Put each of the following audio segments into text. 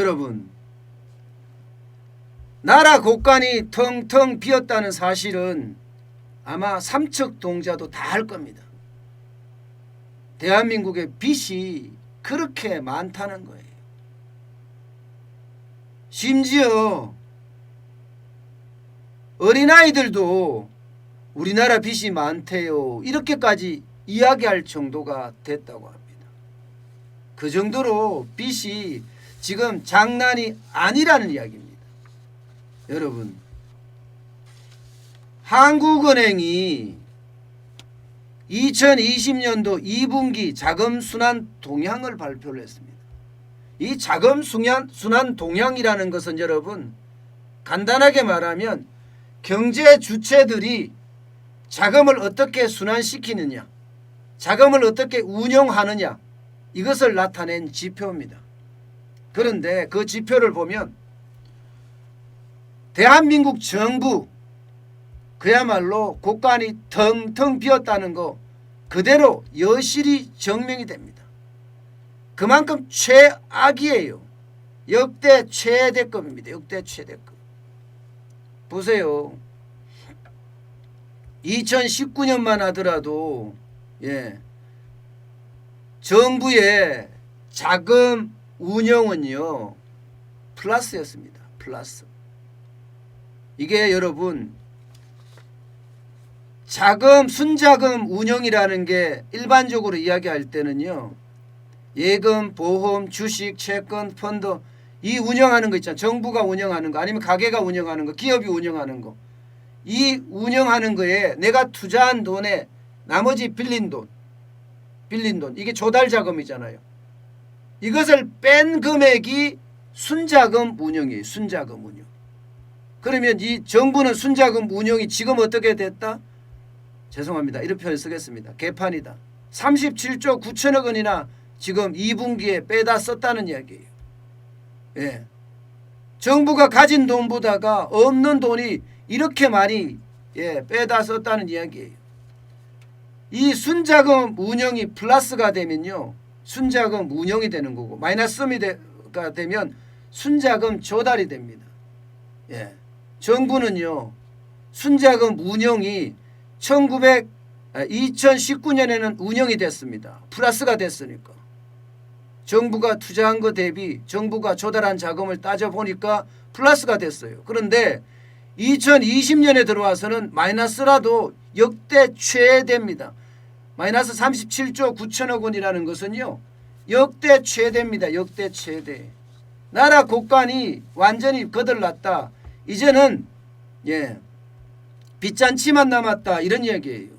여러분, 나라 곳간이 텅텅 비었다는 사실은 아마 삼척동자도 다 알 겁니다. 대한민국의 빚이 그렇게 많다는 거예요. 심지어 어린아이들도 우리나라 빚이 많대요, 이렇게까지 이야기할 정도가 됐다고 합니다. 그 정도로 빚이 지금 장난이 아니라는 이야기입니다. 여러분, 한국은행이 2020년도 2분기 자금순환 동향을 발표를 했습니다. 이 자금순환 동향이라는 것은 여러분, 간단하게 말하면 경제 주체들이 자금을 어떻게 순환시키느냐, 자금을 어떻게 운용하느냐, 이것을 나타낸 지표입니다. 그런데 그 지표를 보면 대한민국 정부 그야말로 곳간이 텅텅 비었다는 거 그대로 여실히 증명이 됩니다. 그만큼 최악이에요. 역대 최대급입니다. 역대 최대급. 보세요. 2019년만 하더라도 정부의 자금 운영은요 플러스였습니다. 플러스. 이게 여러분, 순자금 운영이라는 게 일반적으로 이야기할 때는요, 예금, 보험, 주식, 채권, 펀드, 이 운영하는 거 있잖아요. 정부가 운영하는 거, 아니면 가게가 운영하는 거, 기업이 운영하는 거. 이 운영하는 거에 내가 투자한 돈에 나머지 빌린 돈, 이게 조달 자금이잖아요. 이것을 뺀 금액이 순자금 운영이에요. 순자금 운영. 그러면 이 정부는 순자금 운영이 지금 어떻게 됐다? 죄송합니다. 이런 표현 쓰겠습니다. 개판이다. 37조 9천억 원이나 지금 2분기에 빼다 썼다는 이야기예요. 예. 정부가 가진 돈보다가 없는 돈이 이렇게 많이 빼다 썼다는 이야기예요. 이 순자금 운영이 플러스가 되면요, 순자금 운영이 되는 거고, 마이너스가 되면 순자금 조달이 됩니다. 예. 정부는요, 순자금 운영이 2019년에는 운영이 됐습니다. 플러스가 됐으니까. 정부가 투자한 것 대비 정부가 조달한 자금을 따져보니까 플러스가 됐어요. 그런데 2020년에 들어와서는 마이너스라도 역대 최대입니다. 마이너스 37조 9천억 원이라는 것은요, 역대 최대입니다. 역대 최대. 나라 곳간이 완전히 거들났다. 이제는 빚잔치만 남았다, 이런 이야기예요.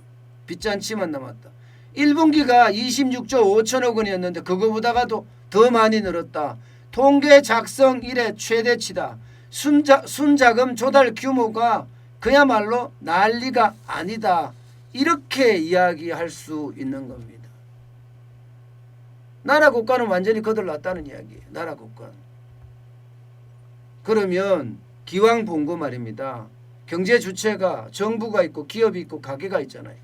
빚잔치만 남았다. 1분기가 26조 5천억 원이었는데 그거보다가도 더 많이 늘었다. 통계 작성 이래 최대치다. 순자금 조달 규모가 그야말로 난리가 아니다. 이렇게 이야기할 수 있는 겁니다. 나라 곳간은 완전히 거들났다는 이야기예요. 나라 곳간. 그러면 기왕 본 거 말입니다. 경제 주체가 정부가 있고 기업이 있고 가게가 있잖아요.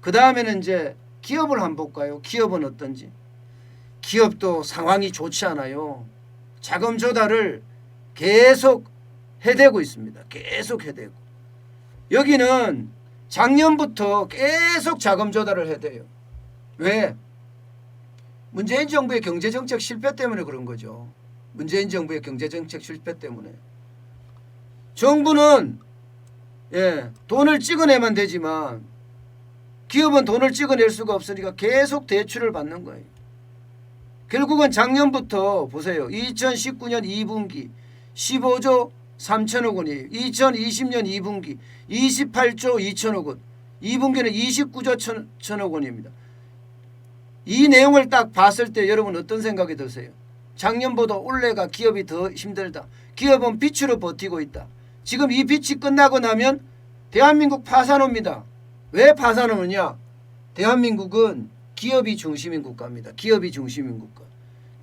그 다음에는 이제 기업을 한번 볼까요? 기업은 어떤지. 기업도 상황이 좋지 않아요. 자금 조달을 계속 해대고 있습니다. 계속 해대고. 여기는 작년부터 계속 자금 조달을 해대요. 왜? 문재인 정부의 경제정책 실패 때문에 그런 거죠. 문재인 정부의 경제정책 실패 때문에. 정부는 돈을 찍어내면 되지만 기업은 돈을 찍어낼 수가 없으니까 계속 대출을 받는 거예요. 결국은 작년부터 보세요. 2019년 2분기 15조 3천억 원이에요. 2020년 2분기 28조 2천억 원. 2분기는 29조 천억 원입니다. 이 내용을 딱 봤을 때 여러분 어떤 생각이 드세요? 작년보다 올해가 기업이 더 힘들다. 기업은 빚으로 버티고 있다. 지금 이 빚이 끝나고 나면 대한민국 파산합니다. 왜 파산하느냐? 대한민국은 기업이 중심인 국가입니다. 기업이 중심인 국가.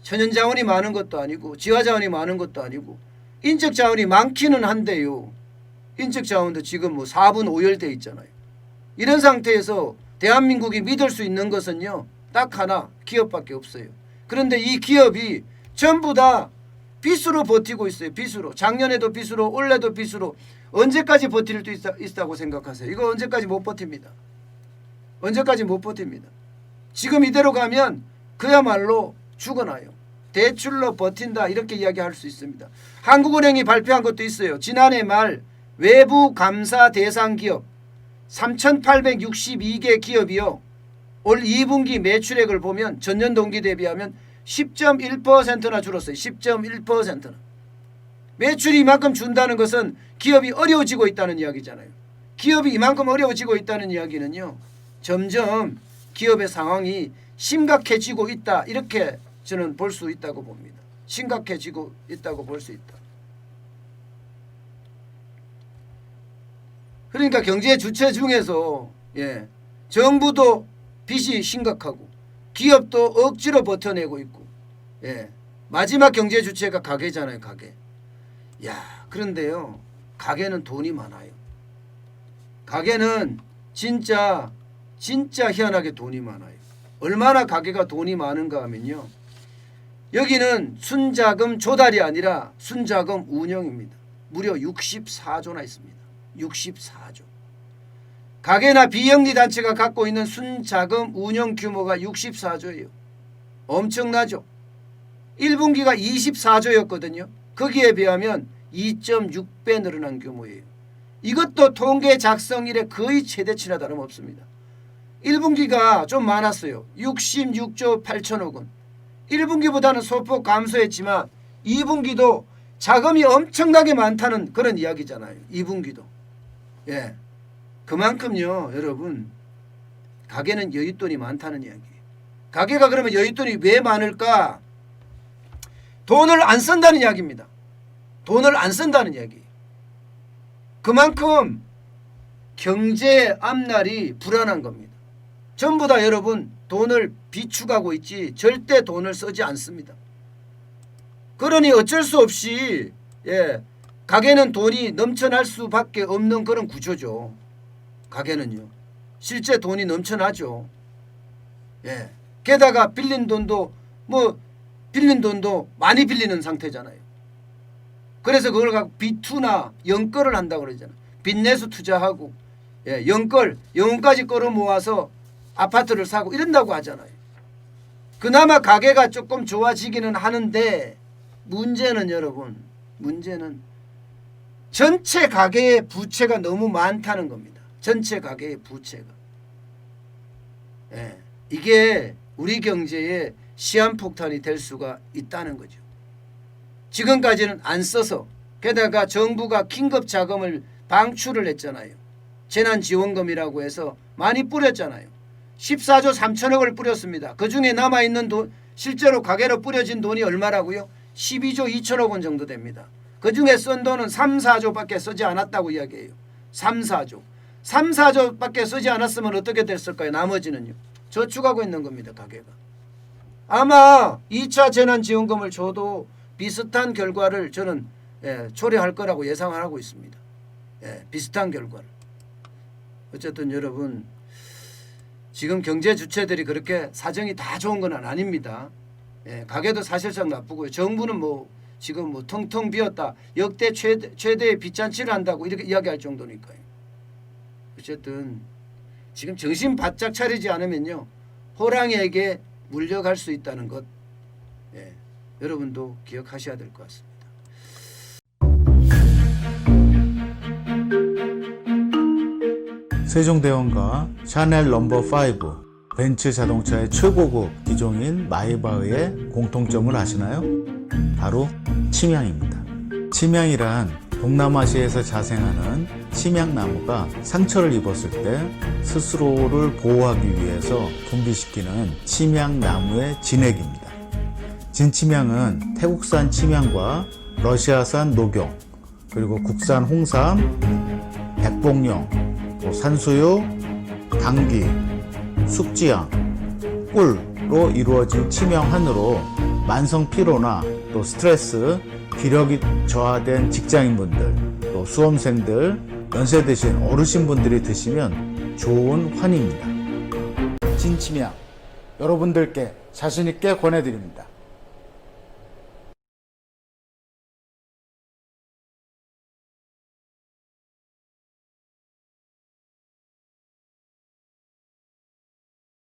천연자원이 많은 것도 아니고 지하자원이 많은 것도 아니고 인적자원이 많기는 한데요. 인적자원도 지금 4분 5열 있잖아요. 이런 상태에서 대한민국이 믿을 수 있는 것은요, 딱 하나, 기업밖에 없어요. 그런데 이 기업이 전부 다 빚으로 버티고 있어요. 빚으로. 작년에도 빚으로, 올해도 빚으로. 언제까지 버틸 수 있다고 생각하세요? 이거 언제까지 못 버팁니다. 언제까지 못 버팁니다. 지금 이대로 가면 그야말로 죽어나요. 대출로 버틴다 이렇게 이야기할 수 있습니다. 한국은행이 발표한 것도 있어요. 지난해 말 외부 감사 대상 기업 3,862개 기업이요. 올 2분기 매출액을 보면 전년 동기 대비하면 10.1%나 줄었어요. 10.1%나. 매출이 이만큼 준다는 것은 기업이 어려워지고 있다는 이야기잖아요. 기업이 이만큼 어려워지고 있다는 이야기는요. 점점 기업의 상황이 심각해지고 있다. 이렇게 저는 볼 수 있다고 봅니다. 심각해지고 있다고 볼 수 있다. 그러니까 경제 주체 중에서 정부도 빚이 심각하고 기업도 억지로 버텨내고 있고 마지막 경제 주체가 가계잖아요. 가계. 그런데요. 가계는 돈이 많아요. 가계는 진짜 희한하게 돈이 많아요. 얼마나 가계가 돈이 많은가 하면요. 여기는 순자금 조달이 아니라 순자금 운영입니다. 무려 64조나 있습니다. 64조. 가계나 비영리 단체가 갖고 있는 순자금 운영 규모가 64조예요. 엄청나죠. 1분기가 24조였거든요. 거기에 비하면 2.6배 늘어난 규모예요. 이것도 통계 작성 이래 거의 최대치나 다름없습니다. 1분기가 좀 많았어요. 66조 8천억 원. 1분기보다는 소폭 감소했지만 2분기도 자금이 엄청나게 많다는 그런 이야기잖아요. 2분기도. 그만큼요. 여러분 가계는 여윳돈이 많다는 이야기예요. 가계가 그러면 여윳돈이 왜 많을까? 돈을 안 쓴다는 이야기입니다. 돈을 안 쓴다는 이야기. 그만큼 경제 앞날이 불안한 겁니다. 전부 다 여러분 돈을 비축하고 있지 절대 돈을 쓰지 않습니다. 그러니 어쩔 수 없이 가계는 돈이 넘쳐날 수밖에 없는 그런 구조죠. 가계는요. 실제 돈이 넘쳐나죠. 게다가 빌린 돈도 많이 빌리는 상태잖아요. 그래서 그걸 갖고 비투나 영끌을 한다고 그러잖아요. 빚내수 투자하고 영혼까지 끌어모아서 아파트를 사고 이런다고 하잖아요. 그나마 가계가 조금 좋아지기는 하는데 문제는 여러분 전체 가계의 부채가 너무 많다는 겁니다. 전체 가계의 부채가. 이게 우리 경제에 시한폭탄이 될 수가 있다는 거죠. 지금까지는 안 써서 게다가 정부가 긴급 자금을 방출을 했잖아요. 재난지원금이라고 해서 많이 뿌렸잖아요. 14조 3천억을 뿌렸습니다. 그중에 남아있는 돈 실제로 가계로 뿌려진 돈이 얼마라고요? 12조 2천억 원 정도 됩니다. 그중에 쓴 돈은 3, 4조밖에 쓰지 않았다고 이야기해요. 3, 4조. 3, 4조밖에 쓰지 않았으면 어떻게 됐을까요? 나머지는요. 저축하고 있는 겁니다. 가계가. 아마 2차 재난지원금을 줘도 비슷한 결과를 저는 초래할 거라고 예상을 하고 있습니다. 비슷한 결과를. 어쨌든 여러분 지금 경제 주체들이 그렇게 사정이 다 좋은 건 아닙니다. 가계도 사실상 나쁘고요. 정부는 지금 텅텅 비었다. 역대 최대의 빚잔치를 한다고 이렇게 이야기할 정도니까요. 어쨌든 지금 정신 바짝 차리지 않으면요. 호랑이에게 물려갈 수 있다는 것 여러분도 기억하셔야 될 것 같습니다. 세종대왕과 샤넬 넘버5 벤츠 자동차의 최고급 기종인 마이바흐의 공통점을 아시나요? 바로 침향입니다. 침향이란 동남아시아에서 자생하는 침향나무가 상처를 입었을 때 스스로를 보호하기 위해서 분비시키는 침향나무의 진액입니다. 진침향은 태국산 침향과 러시아산 녹용, 그리고 국산 홍삼, 백봉령, 산수유, 당귀, 숙지향, 꿀로 이루어진 침향환으로 만성 피로나 또 스트레스, 기력이 저하된 직장인분들, 또 수험생들, 연세 드신 어르신분들이 드시면 좋은 환입니다. 진침향 여러분들께 자신있게 권해드립니다.